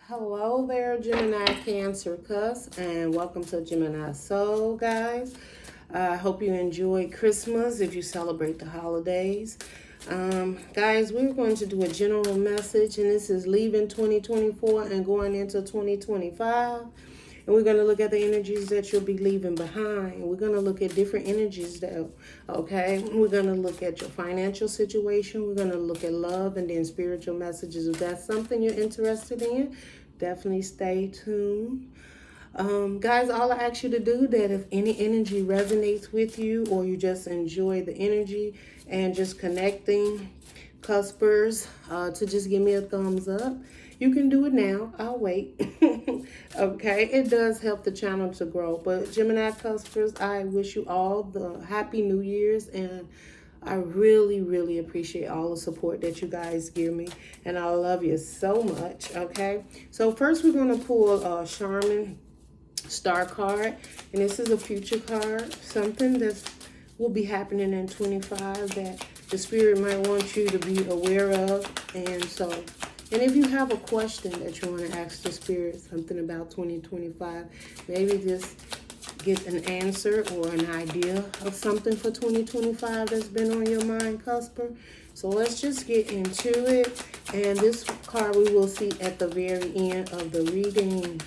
Hello there, Gemini, Cancer, CUSP, and welcome to Gemini Soul, guys. I hope you enjoyed Christmas if you celebrate the holidays. Guys, we're going to do a general message, and this is leaving 2024 and going into 2025. And we're going to look at the energies that you'll be leaving behind. We're going to look at different energies, though, okay? We're going to look at your financial situation. We're going to look at love and then spiritual messages. If that's something you're interested in, definitely stay tuned. Guys, all I ask you to do that if any energy resonates with you or you just enjoy the energy and just connecting, cuspers, to just give me a thumbs up. You can do it now. I'll wait. Okay, it does help the channel to grow. But Gemini cuspers, I wish you all the happy New Year's, and I really, really appreciate all the support that you guys give me, and I love you so much. Okay, so first we're going to pull a Charmin Star card, and this is a future card, something that will be happening in 25 that the spirit might want you to be aware of. And if you have a question that you want to ask the spirit, something about 2025, maybe just get an answer or an idea of something for 2025 that's been on your mind, Cusper. So let's just get into it. And this card we will see at the very end of the reading.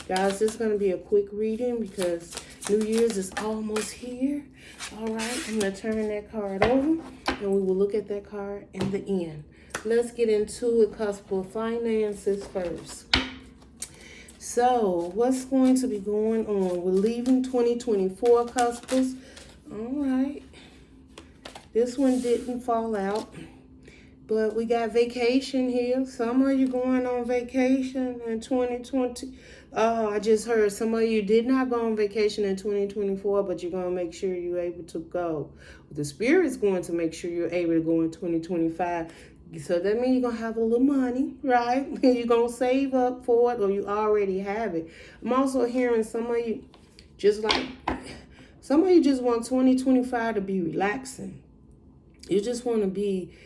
Guys, this is going to be a quick reading because New Year's is almost here. All right, I'm going to turn that card over and we will look at that card in the end. Let's get into it, Cusper. Finances first. So, what's going to be going on? We're leaving 2024, Cuspers. All right. This one didn't fall out. But we got vacation here. Some of you going on vacation in 2020. Oh, I just heard some of you did not go on vacation in 2024, but you're going to make sure you're able to go. The Spirit's going to make sure you're able to go in 2025. So that means you're going to have a little money, right? You're going to save up for it, or you already have it. I'm also hearing some of you just want 2025 to be relaxing. You just want to be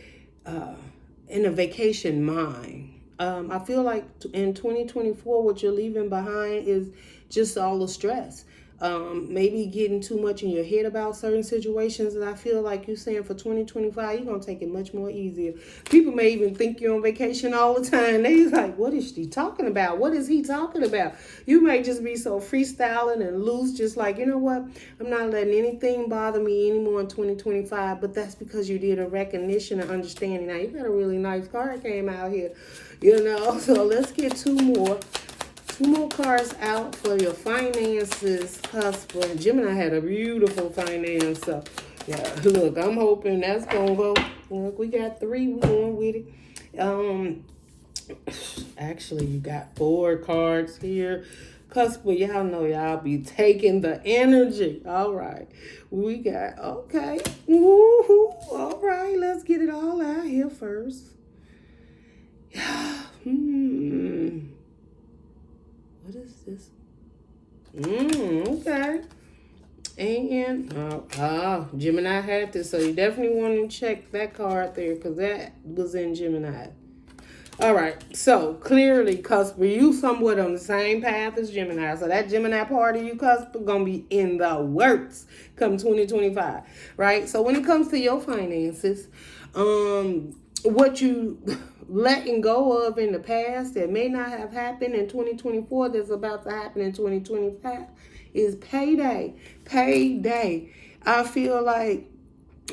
in a vacation mind. I feel like in 2024, what you're leaving behind is just all the stress. Maybe getting too much in your head about certain situations. And I feel like you're saying for 2025, you're going to take it much more easier. People may even think you're on vacation all the time. They're like, what is she talking about? What is he talking about? You may just be so freestyling and loose, just like, you know what? I'm not letting anything bother me anymore in 2025. But that's because you did a recognition and understanding. Now, you got a really nice card came out here, you know. So let's get two more cards out for your finances, Cusper. Gemini had a beautiful finance. So, yeah, look, I'm hoping that's going to go. Look, we got 3. We're going with it. Actually, you got 4 cards here. Cusper, y'all know y'all be taking the energy. All right. We got, okay. Woo-hoo. All right, let's get it all out here first. What is this? Okay. And Gemini had this, so you definitely want to check that card there because that was in Gemini. All right, so clearly, Cusper, you somewhat on the same path as Gemini. So that Gemini part of you, Cusper, gonna be in the works come 2025, right? So when it comes to your finances, what you letting go of in the past that may not have happened in 2024 that's about to happen in 2025 is payday. I feel like,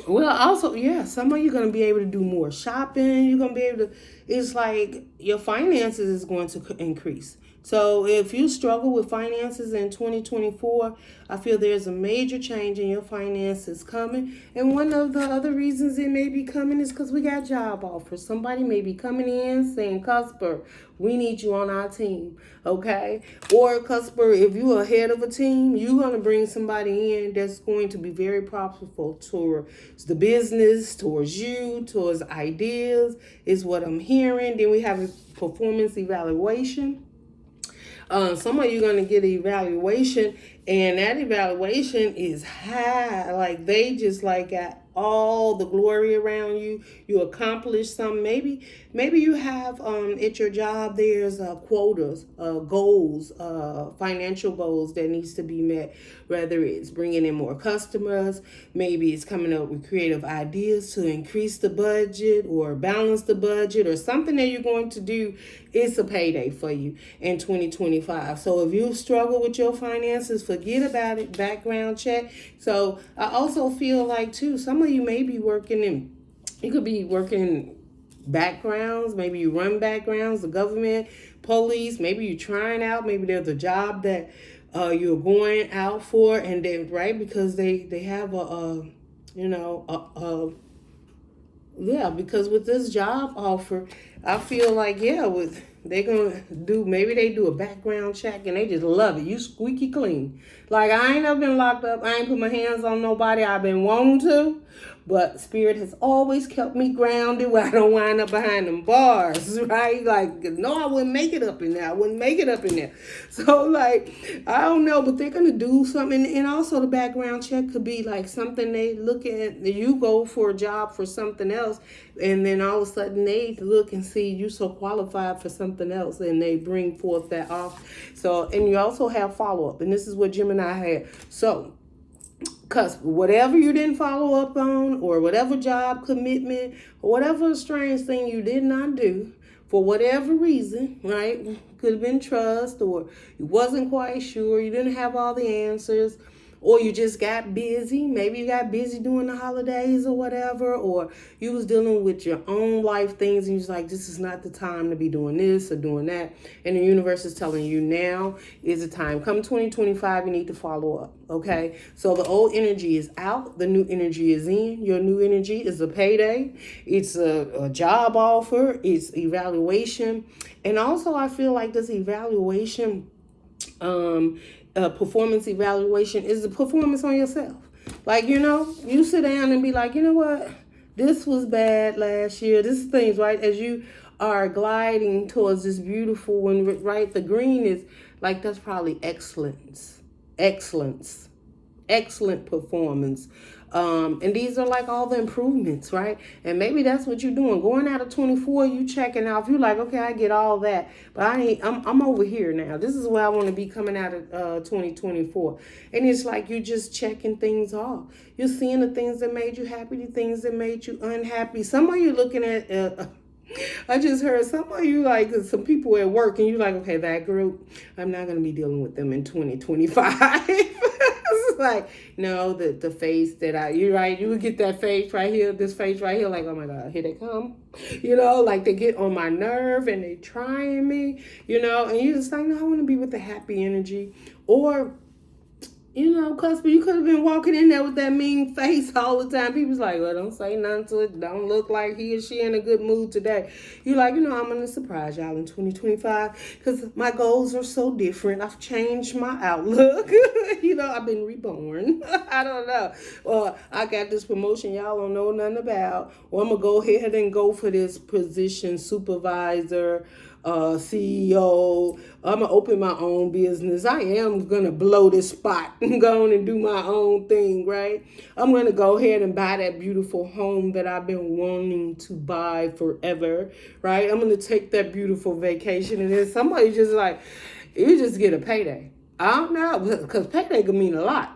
well, also, yeah, some of you are going to be able to do more shopping. You're going to be able to, it's like your finances is going to increase. So if you struggle with finances in 2024, I feel there's a major change in your finances coming. And one of the other reasons it may be coming is because we got job offers. Somebody may be coming in saying, Cusper, we need you on our team, okay? Or Cusper, if you're head of a team, you're going to bring somebody in that's going to be very profitable towards the business, towards you, towards ideas, is what I'm hearing. Then we have a performance evaluation. Some of you are going to get an evaluation, and that evaluation is high. Like, they just like got all the glory around you. You accomplish something. Maybe you have at your job there's quotas, goals, financial goals that needs to be met. Whether it's bringing in more customers, maybe it's coming up with creative ideas to increase the budget or balance the budget or something that you're going to do. It's a payday for you in 2025. So if you struggle with your finances, forget about it. Background check. So I also feel like too, some of you may be you could be working backgrounds. Maybe you run backgrounds, the government, police. Maybe you're trying out. Maybe there's a job that you're going out for, and then right because they have because with this job offer, I feel like they're gonna maybe they do a background check and they just love it. You squeaky clean. Like I ain't never been locked up. I ain't put my hands on nobody. I've been wanting to, but Spirit has always kept me grounded where I don't wind up behind them bars, right? Like, no, I wouldn't make it up in there. So, like, I don't know, but they're going to do something. And also the background check could be like something they look at. You go for a job for something else, and then all of a sudden they look and see you so qualified for something else, and they bring forth that offer. So, and you also have follow-up, and this is what Gemini had. So, CUSP, whatever you didn't follow up on, or whatever job commitment, or whatever strange thing you did not do, for whatever reason, right? Could have been trust, or you wasn't quite sure, you didn't have all the answers, or you just got busy. Maybe you got busy during the holidays or whatever, or you was dealing with your own life things and you was like, this is not the time to be doing this or doing that. And the universe is telling you now is the time. Come 2025, you need to follow up, okay? So the old energy is out. The new energy is in. Your new energy is a payday. It's a job offer. It's evaluation. And also I feel like this evaluation, performance evaluation is the performance on yourself. Like, you sit down and be like, you know what? This was bad last year. This is things, right? As you are gliding towards this beautiful one, right? The green is like, that's probably excellent performance. And these are like all the improvements, right? And maybe that's what you're doing. Going out of 24, you checking out. You're like, okay, I get all that, but I'm over here now. This is where I want to be coming out of 2024. And it's like you just checking things off. You're seeing the things that made you happy, the things that made you unhappy. Some of you looking at I just heard some of you, like some people at work, and you're like, okay, that group, I'm not going to be dealing with them in 2025. It's like, no, the face that you're right, you would get that face right here, this face right here, like, oh my God, here they come. Like they get on my nerve and they trying me, and you just like, no, I want to be with the happy energy. Or, CUSP, you could have been walking in there with that mean face all the time. People's like, well, don't say nothing to it. Don't look like he or she in a good mood today. You're like, I'm going to surprise y'all in 2025 because my goals are so different. I've changed my outlook. I've been reborn. I don't know. Or I got this promotion y'all don't know nothing about. Or I'm going to go ahead and go for this position, supervisor, CEO. I'm going to open my own business. I am going to blow this spot and go on and do my own thing, right? I'm going to go ahead and buy that beautiful home that I've been wanting to buy forever, right? I'm going to take that beautiful vacation. And then somebody just like, you just get a payday. I don't know, because payday can mean a lot.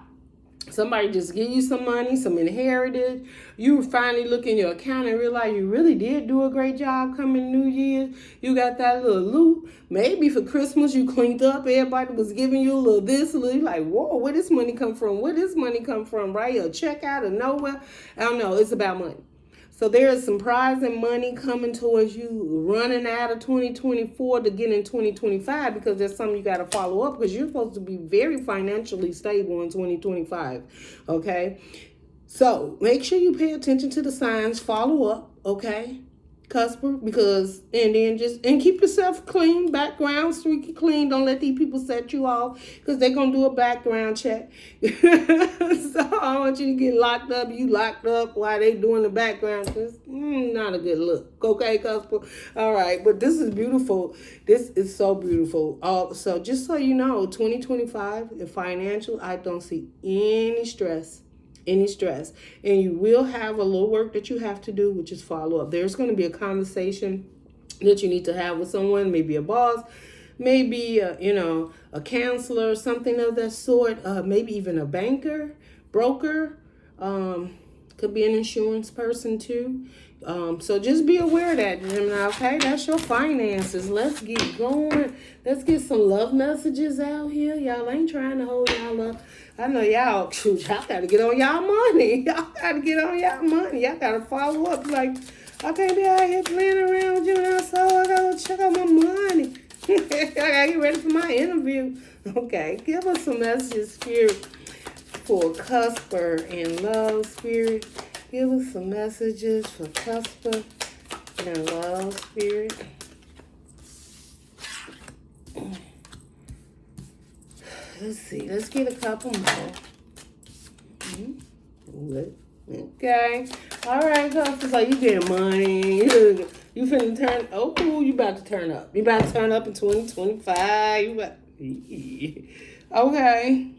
Somebody just give you some money, some inherited. You finally look in your account and realize you really did do a great job coming New Year's. You got that little loot. Maybe for Christmas you cleaned up. Everybody was giving you a little this, a little. You're like, whoa, where this money come from? Where this money come from, right? A check out of nowhere. I don't know. It's about money. So there is some surprising money coming towards you, running out of 2024 to get in 2025, because there's something you got to follow up, because you're supposed to be very financially stable in 2025, okay? So make sure you pay attention to the signs, follow up, okay? CUSPer, because, and then and keep yourself clean, background streaky clean. Don't let these people set you off, because they're going to do a background check. So I want you to get locked up. You locked up while they doing the background. It's not a good look. Okay, CUSPer? All right, but this is beautiful. This is so beautiful. So just so you know, 2025, in financial, I don't see any stress. any stress. And you will have a little work that you have to do, which is follow up. There's going to be a conversation that you need to have with someone, maybe a boss, maybe a counselor, something of that sort, maybe even a banker, broker, could be an insurance person too. So just be aware of that, Gemini. Okay, that's your finances. Let's get going. Let's get some love messages out here. Y'all ain't trying to hold y'all up. I know y'all gotta get on y'all money. Y'all gotta get on y'all money. Y'all gotta follow up. Like, I can't be out here playing around with Gemini, so I gotta check out my money. I gotta get ready for my interview. Okay, give us some messages, Spirit, for CUSPER and love, Spirit. Give us some messages for CUSPER and love, Spirit. Let's see. Let's get a couple more. Okay. All right, CUSPER. So you getting money. You finna turn. Oh, you about to turn up. You about to turn up in 2025. You about. Okay.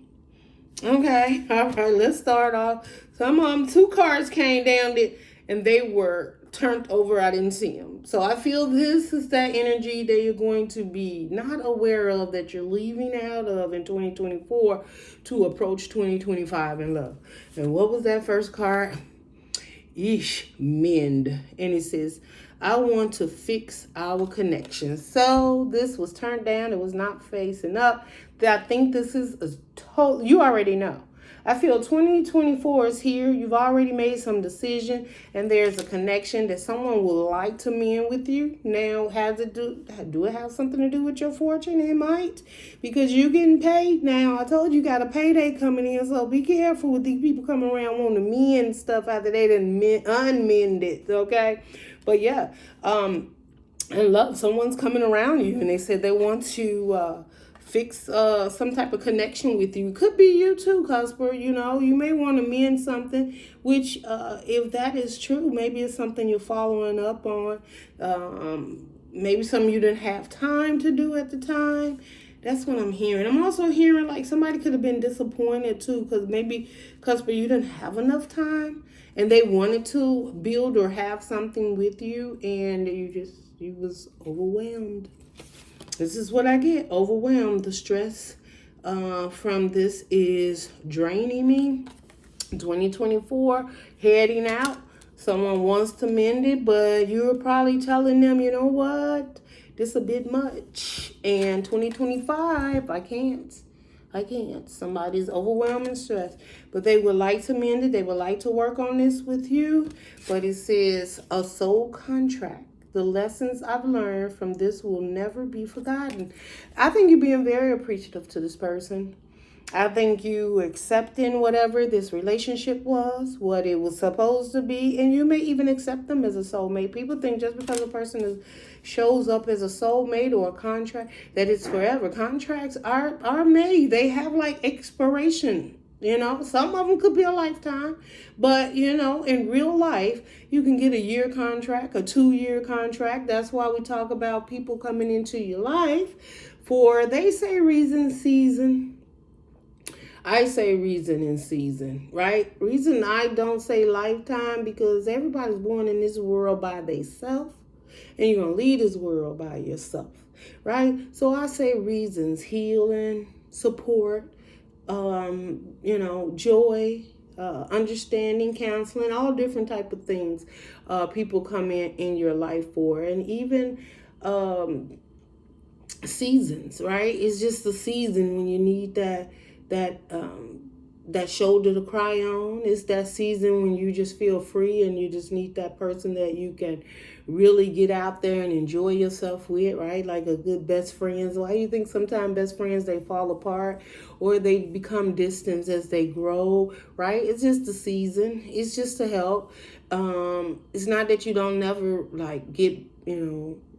Okay. All right. Let's start off. Two cards came down and they were turned over. I didn't see them. So I feel this is that energy that you're going to be not aware of, that you're leaving out of in 2024 to approach 2025 in love. And what was that first card? Mend. And it says, I want to fix our connection. So this was turned down. It was not facing up. I think this is a total, you already know. I feel 2024 is here. You've already made some decision, and there's a connection that someone would like to mend with you. Now, do it have something to do with your fortune? It might, because you're getting paid now. I told you got a payday coming in, so be careful with these people coming around wanting to mend stuff after they done unmend it, okay? But yeah, and love, someone's coming around you, and they said they want to fix some type of connection with you. Could be you too, CUSPER. You may want to mend something, which if that is true, maybe it's something you're following up on. Maybe something you didn't have time to do at the time. That's what I'm hearing. I'm also hearing like somebody could have been disappointed too, because maybe, CUSPER, you didn't have enough time and they wanted to build or have something with you, and you was overwhelmed. This is what I get, overwhelmed. The stress from this is draining me. 2024, heading out. Someone wants to mend it, but you're probably telling them, you know what, this is a bit much. And 2025, I can't. Somebody's overwhelmed and stressed. But they would like to mend it. They would like to work on this with you. But it says a soul contract. The lessons I've learned from this will never be forgotten. I think you're being very appreciative to this person. I think you accepting whatever this relationship was, what it was supposed to be, and you may even accept them as a soulmate. People think just because a person shows up as a soulmate or a contract that it's forever. Contracts are made. They have like expiration. Some of them could be a lifetime, but in real life, you can get a year contract, a 2-year contract. That's why we talk about people coming into your life for, they say reason, season. I say reason and season, right? Reason I don't say lifetime, because everybody's born in this world by themselves, and you're going to leave this world by yourself, right? So I say reasons, healing, support, joy, understanding, counseling, all different type of things people come in your life for. And even seasons, right? It's just the season when you need that shoulder to cry on. It's that season when you just feel free and you just need that person that you can really get out there and enjoy yourself with, right? Like a good best friends. Why do you think sometimes best friends, they fall apart or they become distant as they grow, right? It's just the season. It's just to help. It's not that you don't never like get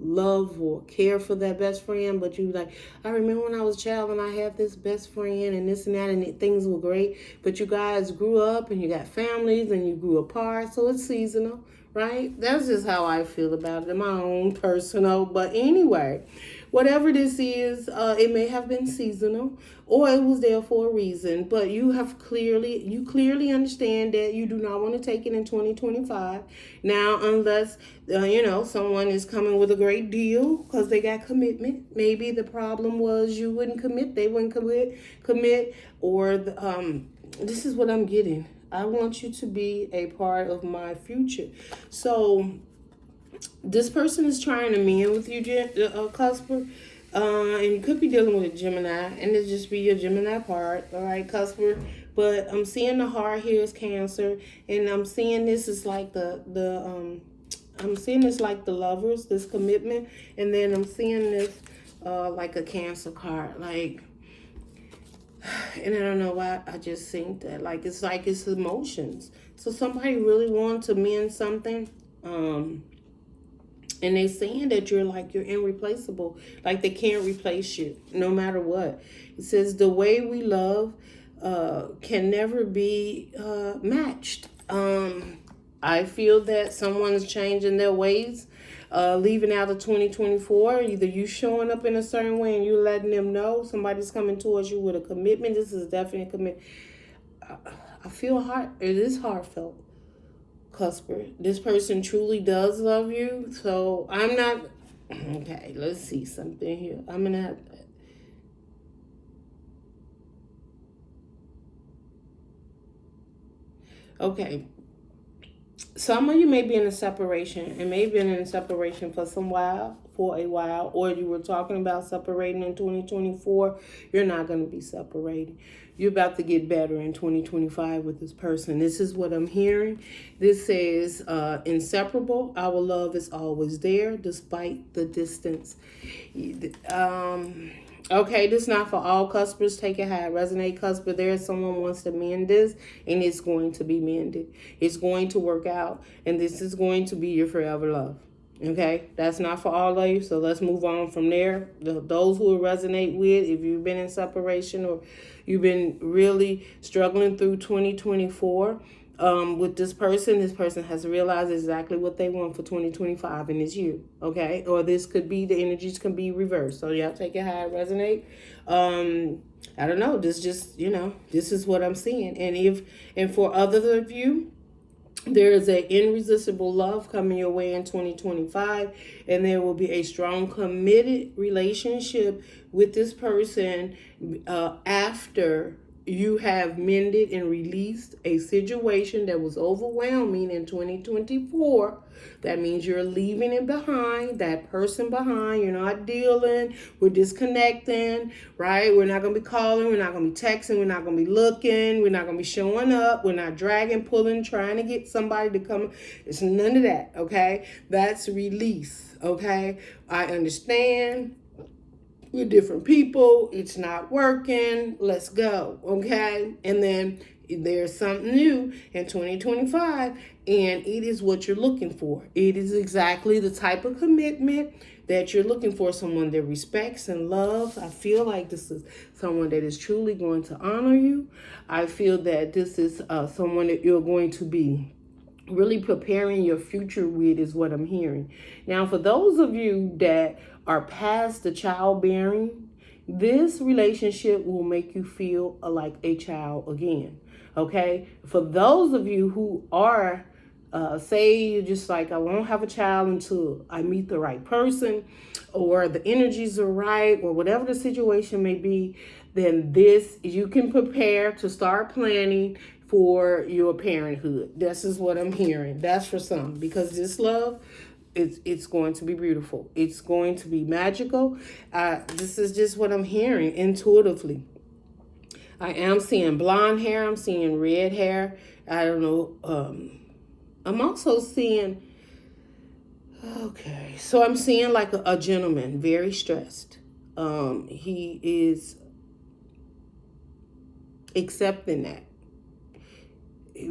love or care for that best friend, but you like, I remember when I was a child and I had this best friend and this and that, and things were great, but you guys grew up and you got families and you grew apart, so it's seasonal, right? That's just how I feel about it in my own personal. But anyway, whatever this is, it may have been seasonal or it was there for a reason, but you clearly understand that you do not want to take it in 2025 now, unless someone is coming with a great deal because they got commitment. Maybe the problem was you wouldn't commit, they wouldn't commit, or this is what I'm getting. I want you to be a part of my future. So this person is trying to mend with you, Cusper. And you could be dealing with a Gemini, and it just be your Gemini part, all right, Cusper. But I'm seeing the heart here is Cancer, and I'm seeing this is like I'm seeing this like the Lovers, this commitment, and then I'm seeing this like a Cancer card, like. And I don't know why I just think that, like it's emotions. So somebody really wants to mend something, and they saying that you're irreplaceable, like they can't replace you no matter what. It says the way we love can never be matched. I feel that someone's changing their ways, leaving out of 2024. Either you showing up in a certain way and you're letting them know somebody's coming towards you with a commitment. This is definitely a commitment. I feel it is heartfelt, Cusper. This person truly does love you. So I'm not, okay, let's see something here. I'm going to have that. Okay. Some of you may be in a separation, and may have been in a separation for a while, or you were talking about separating in 2024. You're not going to be separating. You're about to get better in 2025 with this person. This is what I'm hearing. This says, inseparable. Our love is always there, despite the distance. Okay, this is not for all Cuspers. Take it how it resonate, Cusper. There is someone wants to mend this, and it's going to be mended. It's going to work out, and this is going to be your forever love. Okay, that's not for all of you, so let's move on from there. Those who resonate with, if you've been in separation or you've been really struggling through 2024, with this person has realized exactly what they want for 2025, and it's you, okay? Or this could be, the energies can be reversed. So y'all take it how it resonate. I don't know. This just, this is what I'm seeing. And for others of you, there is an irresistible love coming your way in 2025, and there will be a strong, committed relationship with this person after you have mended and released a situation that was overwhelming in 2024. That means you're leaving it behind, that person behind. You're not dealing. We're disconnecting, right? We're not going to be calling. We're not going to be texting. We're not going to be looking. We're not going to be showing up. We're not dragging, pulling, trying to get somebody to come. It's none of that, okay? That's release, okay? I understand. We're different people. It's not working. Let's go, okay? And then there's something new in 2025, and it is what you're looking for. It is exactly the type of commitment that you're looking for, someone that respects and loves. I feel like this is someone that is truly going to honor you. I feel that this is someone that you're going to be really preparing your future with, is what I'm hearing. Now, for those of you that are past the childbearing, this relationship will make you feel like a child again. Okay? For those of you who are, say you're just like, I won't have a child until I meet the right person, or the energies are right, or whatever the situation may be, then you can prepare to start planning for your parenthood. This is what I'm hearing. That's for some, because this love, it's going to be beautiful. It's going to be magical. This is just what I'm hearing intuitively. I am seeing blonde hair. I'm seeing red hair. I don't know. I'm also seeing, okay, so I'm seeing like a gentleman, very stressed. He is accepting that.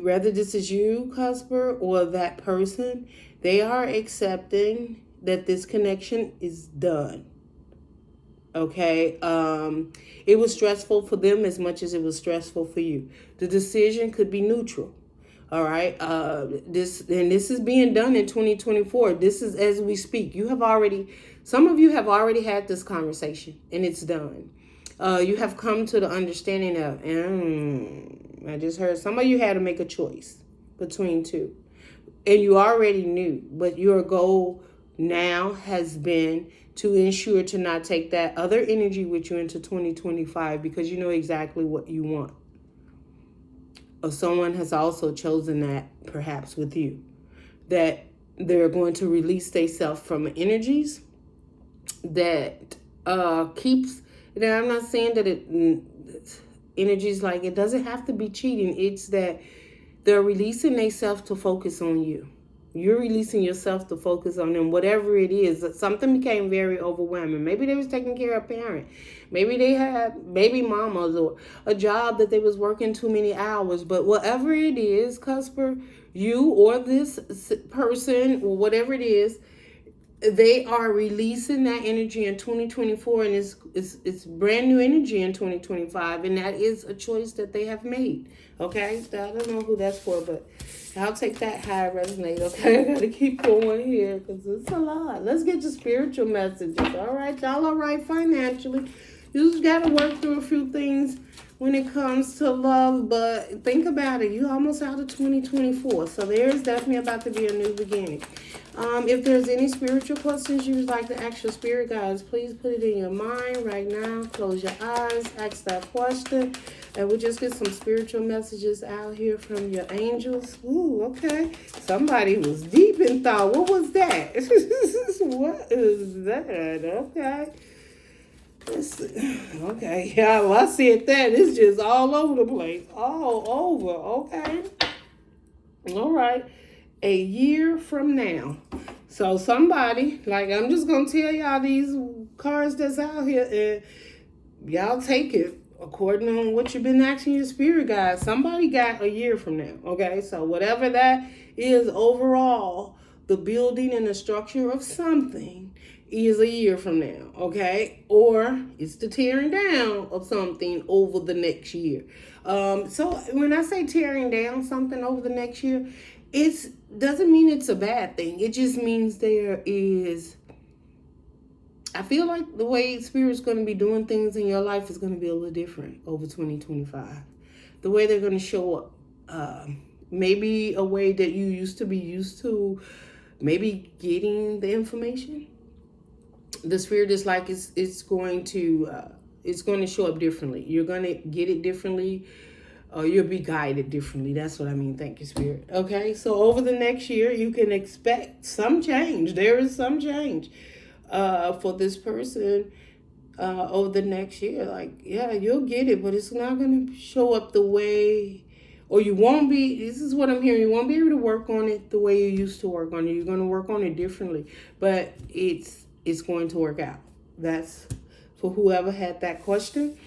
Whether this is you, Cusper, or that person, they are accepting that this connection is done. Okay? It was stressful for them as much as it was stressful for you. The decision could be neutral. All right? This is being done in 2024. This is as we speak. You have already Some of you have already had this conversation and it's done. You have come to the understanding of, I just heard some of you had to make a choice between two. And you already knew, but your goal now has been to ensure to not take that other energy with you into 2025 because you know exactly what you want. Or someone has also chosen that perhaps with you, that they're going to release themselves from energies that keeps. Now, I'm not saying that energies like it doesn't have to be cheating. It's that they're releasing themselves to focus on you. You're releasing yourself to focus on them, whatever it is. Something became very overwhelming. Maybe they was taking care of a parent. Maybe they had baby mamas or a job that they was working too many hours. But whatever it is, Cusper, you or this person or whatever it is, they are releasing that energy in 2024, and it's brand new energy in 2025, and that is a choice that they have made. Okay, I don't know who that's for, but I'll take that high resonate. Okay, I gotta keep going here because it's a lot. Let's get to spiritual messages. All right, y'all. All right, financially, you just gotta work through a few things when it comes to love, but think about it. You're almost out of 2024, so there's definitely about to be a new beginning. If there's any spiritual questions you would like to ask your spirit guides, please put it in your mind right now. Close your eyes, ask that question, and we'll just get some spiritual messages out here from your angels. Ooh, okay. Somebody was deep in thought. What was that? What is that? Okay. Let's see. Okay. Yeah, well, I said that. It's just all over the place. All over. Okay. All right. A year from now. So somebody, like, I'm just going to tell y'all these cards that's out here, and y'all take it according to what you've been asking your spirit guides. Somebody got a year from now, okay? So whatever that is overall, the building and the structure of something is a year from now, okay? Or it's the tearing down of something over the next year. So when I say tearing down something over the next year, it doesn't mean it's a bad thing. It just means there is, I feel like the way Spirit's going to be doing things in your life is going to be a little different over 2025. The way they're going to show up. Maybe a way that you used to be used to maybe getting the information. The Spirit is like it's going to show up differently. You're going to get it differently. You'll be guided differently. That's what I mean. Thank you, Spirit. Okay, so over the next year, you can expect some change. There is some change for this person over the next year. Like, yeah, you'll get it, but it's not going to show up the way, or you won't be, this is what I'm hearing, you won't be able to work on it the way you used to work on it. You're going to work on it differently, but it's going to work out. That's for whoever had that question.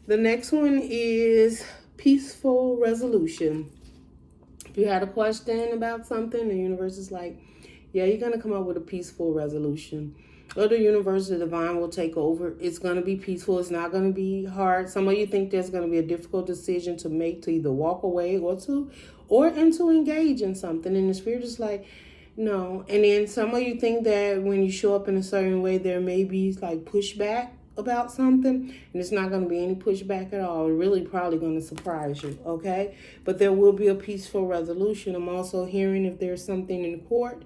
The next one is peaceful resolution. If you had a question about something, the universe is like, yeah, you're going to come up with a peaceful resolution. Or the universe, the divine will take over. It's going to be peaceful. It's not going to be hard. Some of you think there's going to be a difficult decision to make, to either walk away or to engage in something. And the Spirit is like, no. And then some of you think that when you show up in a certain way, there may be like pushback about something, and it's not going to be any pushback at all. It's really probably going to surprise you, okay? But there will be a peaceful resolution. I'm also hearing if there's something in court,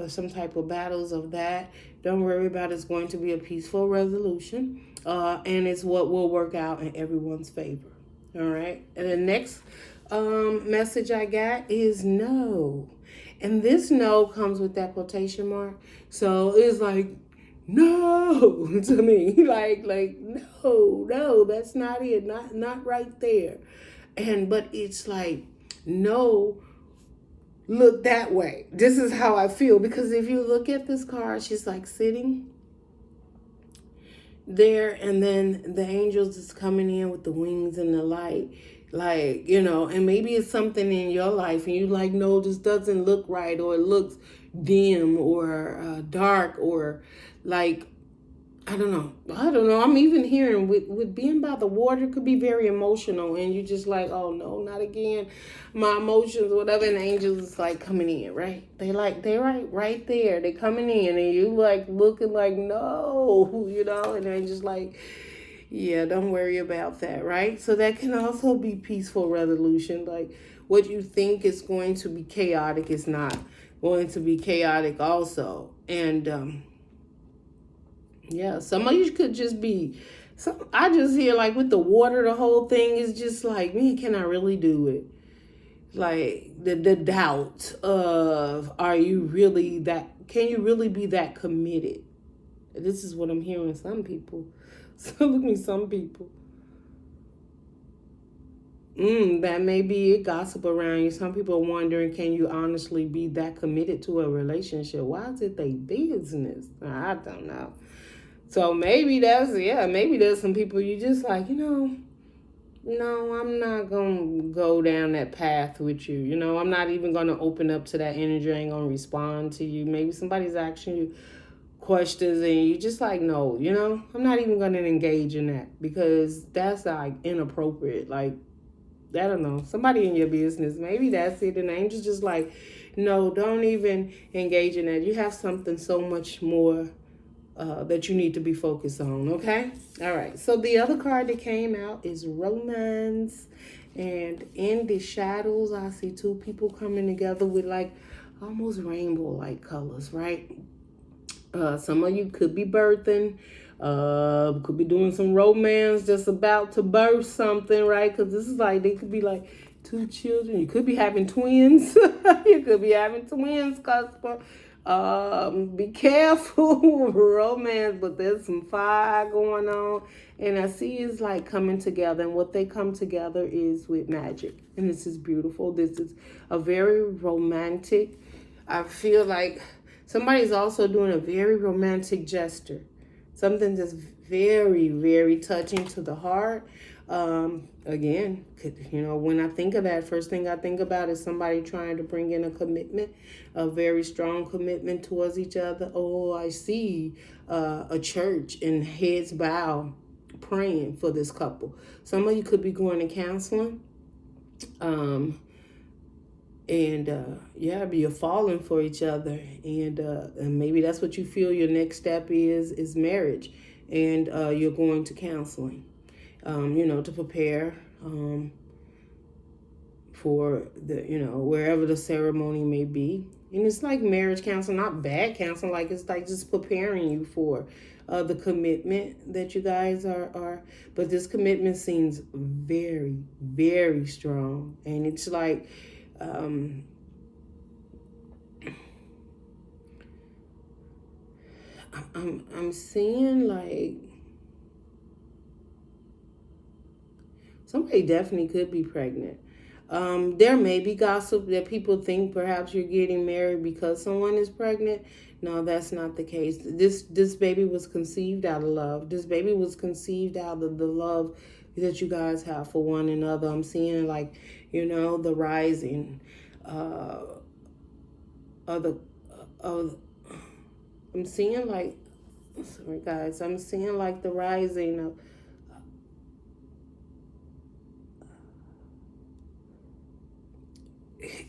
some type of battles of that, don't worry about it. It's going to be a peaceful resolution, and it's what will work out in everyone's favor, all right? And the next message I got is no. And this no comes with that quotation mark. So it's like, no, to me, like no, that's not it, not right there. But it's like, no, look that way. This is how I feel, because if you look at this card, she's like sitting there, and then the angels is coming in with the wings and the light, like, you know, and maybe it's something in your life and you like, no, this doesn't look right, or it looks dim or dark, or like, I don't know. I'm even hearing with being by the water could be very emotional, and you just like, oh no, not again. My emotions, whatever, and angels is like coming in, right? They right there. They coming in, and you like looking like no, and they just like, yeah, don't worry about that, right? So that can also be peaceful resolution. Like what you think is going to be chaotic is not going to be chaotic also, and yeah, some of you could just be. I just hear like with the water, the whole thing is just like, man, can I really do it? Like the doubt of, are you really that? Can you really be that committed? This is what I'm hearing. Some people. So look at me, some people. That may be a gossip around you. Some people are wondering, can you honestly be that committed to a relationship? Why is it their business? I don't know. So maybe maybe there's some people you just like, no, I'm not going to go down that path with you. I'm not even going to open up to that energy. I ain't going to respond to you. Maybe somebody's asking you questions and you just like, no, I'm not even going to engage in that because that's like inappropriate. Like, I don't know, somebody in your business. Maybe that's it. And the angel's just like, no, don't even engage in that. You have something so much more that you need to be focused on, okay? All right, so the other card that came out is romance. And in the shadows, I see two people coming together with like almost rainbow-like colors, right? Some of you could be birthing, could be doing some romance, just about to birth something, right? Because this is like, they could be like two children. You could be having twins. You could be having twins, CUSP. Be careful, romance, but there's some fire going on. And I see it's like coming together. And what they come together is with magic. And this is beautiful. This is a very romantic, I feel like somebody's also doing a very romantic gesture. Something that's very, very touching to the heart. Again, when I think of that, first thing I think about is somebody trying to bring in a commitment, a very strong commitment towards each other. Oh, I see a church and heads bow praying for this couple. Some of you could be going to counseling. You're falling for each other, and maybe that's what you feel your next step is marriage, and you're going to counseling, to prepare for the wherever the ceremony may be. And it's like marriage counseling, not bad counseling, like it's like just preparing you for the commitment that you guys are. But this commitment seems very, very strong, and it's like. I'm seeing like somebody definitely could be pregnant. There may be gossip that people think perhaps you're getting married because someone is pregnant. No, that's not the case. This baby was conceived out of love. This baby was conceived out of the love that you guys have for one another. I'm seeing like, the rising I'm seeing like, sorry guys, I'm seeing like the rising of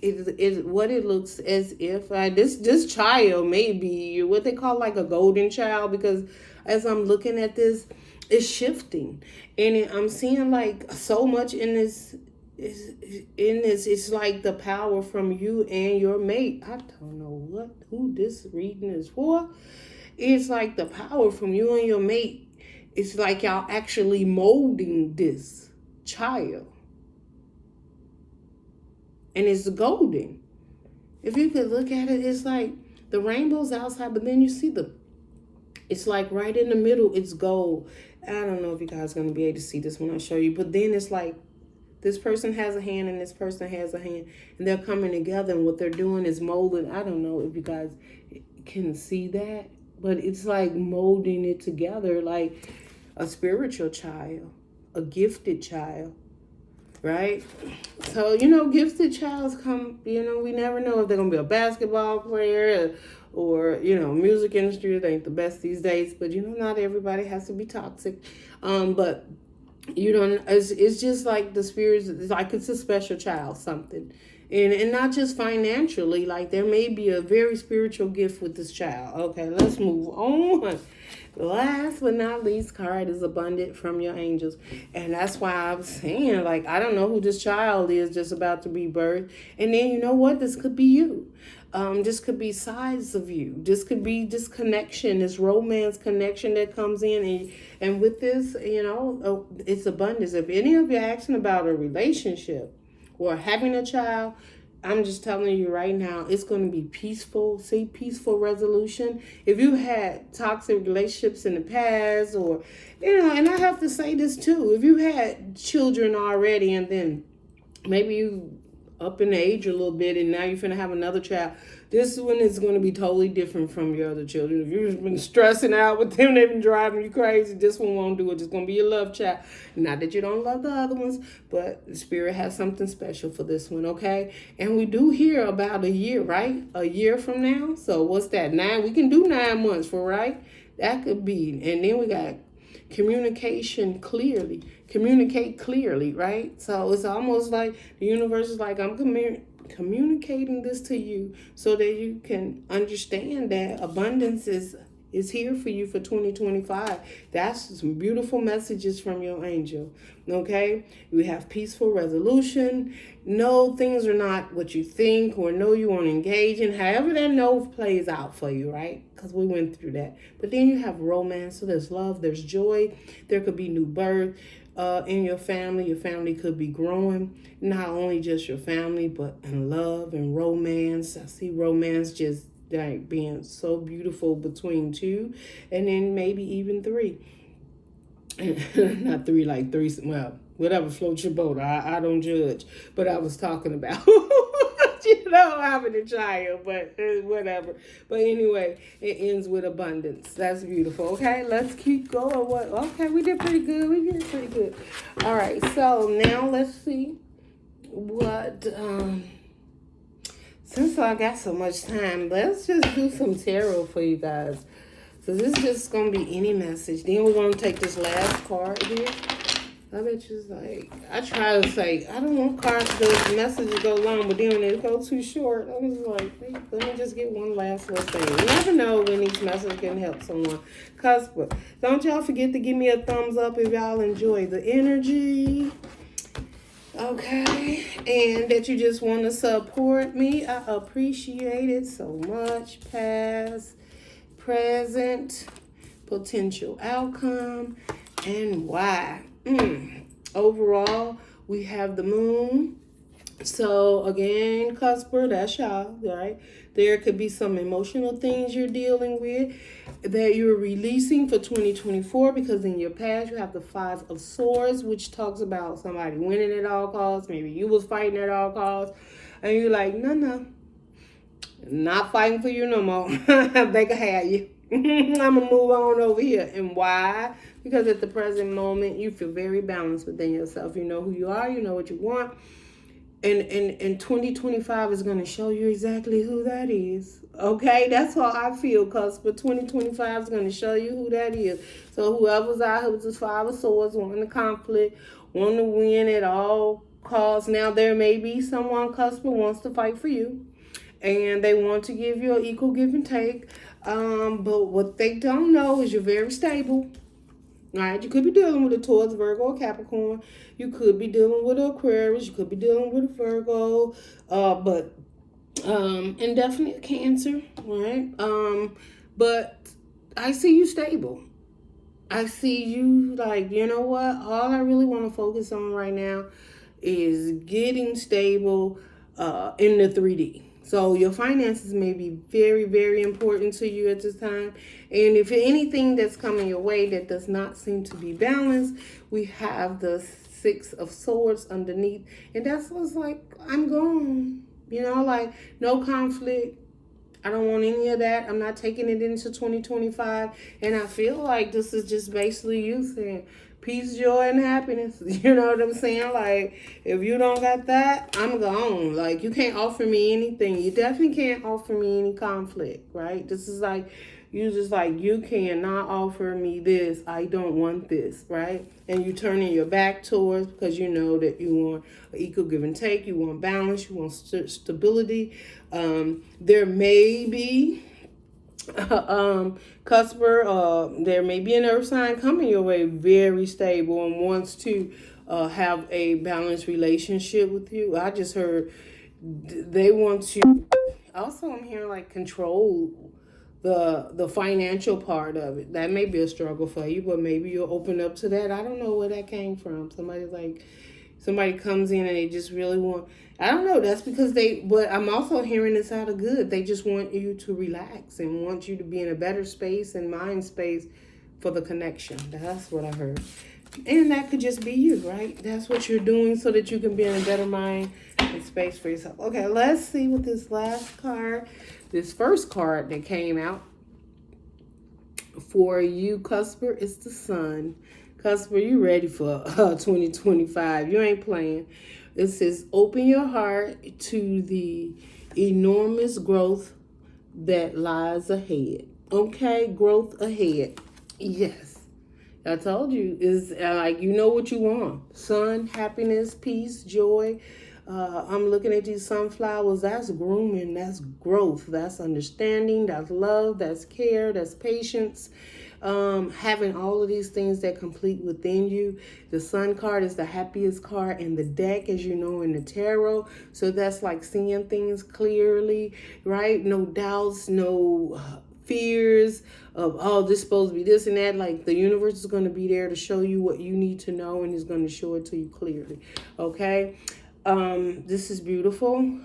is what it looks as if this child may be what they call like a golden child, because as I'm looking at this, it's shifting, and I'm seeing like so much in this. It's like the power from you and your mate. I don't know who this reading is for. It's like the power from you and your mate. It's like y'all actually molding this child. And it's golden. If you could look at it, it's like the rainbow's outside, but then you see it's like right in the middle, it's gold. I don't know if you guys are going to be able to see this when I show you, but then it's like this person has a hand and this person has a hand, and they're coming together, and what they're doing is molding. I don't know if you guys can see that, but it's like molding it together like a spiritual child, a gifted child, right? So, gifted childs come, we never know if they're going to be a basketball player or, you know, music industry, it ain't the best these days, but, you know, not everybody has to be toxic. But you don't, it's just like the spirits, it's like it's a special child, something. And not just financially, like there may be a very spiritual gift with this child. Okay, let's move on. Last but not least card is abundant from your angels. And that's why I'm saying, like, I don't know who this child is just about to be birthed. And then, you know what? This could be you. This could be sides of you. This could be this connection, this romance connection that comes in. And with this, you know, it's abundance. If any of you are asking about a relationship or having a child, I'm just telling you right now, it's going to be peaceful. See, peaceful resolution. If you had toxic relationships in the past, or, you know, and I have to say this too, if you had children already and then maybe you up in age a little bit and now you're finna have another child, this one is going to be totally different from your other children. If you've been stressing out with them, they've been driving you crazy, this one won't do it. It's going to be your love child. Not that you don't love the other ones, but the spirit has something special for this one, okay? And we do hear about a year, right? A year from now. So what's that? 9? We can do 9 months for, right? That could be. And then we got communication clearly. Communicate clearly, right? So it's almost like the universe is like, I'm communicating this to you so that you can understand that abundance is here for you for 2025. That's some beautiful messages from your angel. Okay, we have peaceful resolution. No, things are not what you think, or no, you won't engage in. However that no plays out for you, right? Because we went through that. But then you have romance. So there's love, there's joy. There could be new birth in your family. Your family could be growing. Not only just your family, but in love and romance. I see romance just like being so beautiful between 2, and then maybe even 3. Not 3 like 3, well, whatever floats your boat. I don't judge, but I was talking about you know, having a child, but whatever. But anyway, it ends with abundance. That's beautiful. Okay, let's keep going. Okay, we did pretty good. All right, so now let's see what since I got so much time, let's just do some tarot for you guys. So this is just going to be any message. Then we're going to take this last card here. I bet you it's like, I try to say, I don't want cards, the messages go long, but then when they go too short, I was like, wait, let me just get one last little thing. You never know when each message can help someone. CUSP, don't y'all forget to give me a thumbs up if y'all enjoy the energy. Okay, and that you just want to support me. I appreciate it so much. Past, present, potential outcome, and why. Overall, we have the moon. So again, Cusper, that's y'all, right? There could be some emotional things you're dealing with that you're releasing for 2024, because in your past you have the 5 of Swords, which talks about somebody winning at all costs. Maybe you was fighting at all costs, and you're like, no, not fighting for you no more. They can have you. I'm gonna move on over here. And why? Because at the present moment you feel very balanced within yourself. You know who you are, you know what you want. And 2025 is going to show you exactly who that is. Okay, that's how I feel, because for 2025 is going to show you who that is. So whoever's out here with this 5 of Swords, wanting the conflict, wanting to win at all costs. Now there may be someone, Cusp, wants to fight for you, and they want to give you an equal give and take. But what they don't know is you're very stable. All right, you could be dealing with a Taurus, Virgo, or Capricorn. You could be dealing with an Aquarius. You could be dealing with a Virgo, and definitely a Cancer, right? But I see you stable. I see you like, you know what? All I really want to focus on right now is getting stable in the 3D. So your finances may be very, very important to you at this time. And if anything that's coming your way that does not seem to be balanced, we have the 6 of Swords underneath. And that's what's like, I'm gone. You know, like no conflict. I don't want any of that. I'm not taking it into 2025. And I feel like this is just basically you saying peace, joy, and happiness. You know what I'm saying? Like, if you don't got that, I'm gone. Like, you can't offer me anything. You definitely can't offer me any conflict, right? This is like, you just like, you cannot offer me this. I don't want this, right? And you turning your back towards, because you know that you want equal give and take. You want balance. You want stability. There may be CUSPER, there may be an earth sign coming your way very stable and wants to have a balanced relationship with you. I just heard they want to. Also, I'm hearing like control the financial part of it. That may be a struggle for you, but maybe you'll open up to that. I don't know where that came from. Somebody comes in and they just really want, I don't know, that's because but I'm also hearing this out of good. They just want you to relax and want you to be in a better space and mind space for the connection. That's what I heard. And that could just be you, right? That's what you're doing so that you can be in a better mind and space for yourself. Okay, let's see what this first card that came out for you, CUSPER, is the Sun. CUSPER, you ready for 2025. You ain't playing. It says, open your heart to the enormous growth that lies ahead. Okay, growth ahead. Yes. I told you, is like, you know what you want. Sun, happiness, peace, joy. I'm looking at these sunflowers. That's grooming. That's growth. That's understanding. That's love. That's care. That's patience. Having all of these things that complete within you. The Sun card is the happiest card in the deck, as you know, in the tarot. So that's like seeing things clearly, right? No doubts, no fears of, oh, this is supposed to be this and that. Like, the universe is going to be there to show you what you need to know, and is going to show it to you clearly. Okay. This is beautiful.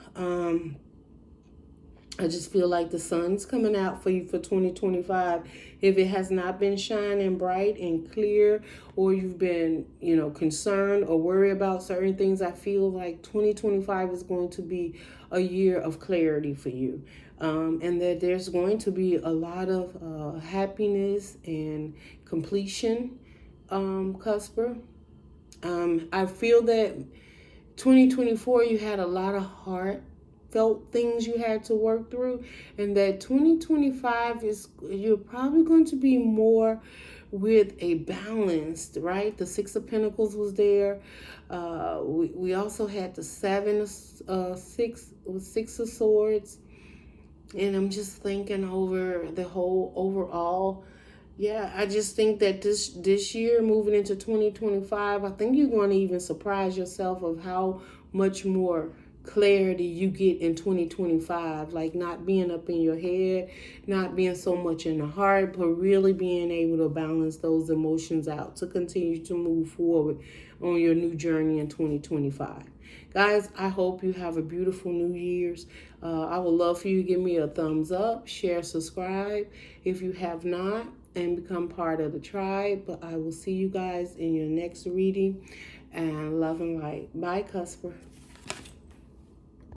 I just feel like the sun's coming out for you for 2025. If it has not been shining bright and clear, or you've been, concerned or worried about certain things, I feel like 2025 is going to be a year of clarity for you. And that there's going to be a lot of happiness and completion, CUSPER. I feel that 2024, you had a lot of heartfelt things you had to work through, and that 2025 you're probably going to be more with a balanced, right? The Six of Pentacles was there. We also had the Six of Swords, and I'm just thinking over the whole overall. Yeah, I just think that this year, moving into 2025, I think you're going to even surprise yourself of how much more clarity you get in 2025. Like, not being up in your head, not being so much in the heart, but really being able to balance those emotions out to continue to move forward on your new journey in 2025. Guys, I hope you have a beautiful New Year's. I would love for you to give me a thumbs up, share, subscribe if you have not, and become part of the tribe. But I will see you guys in your next reading. And love and light. Bye, CUSPER.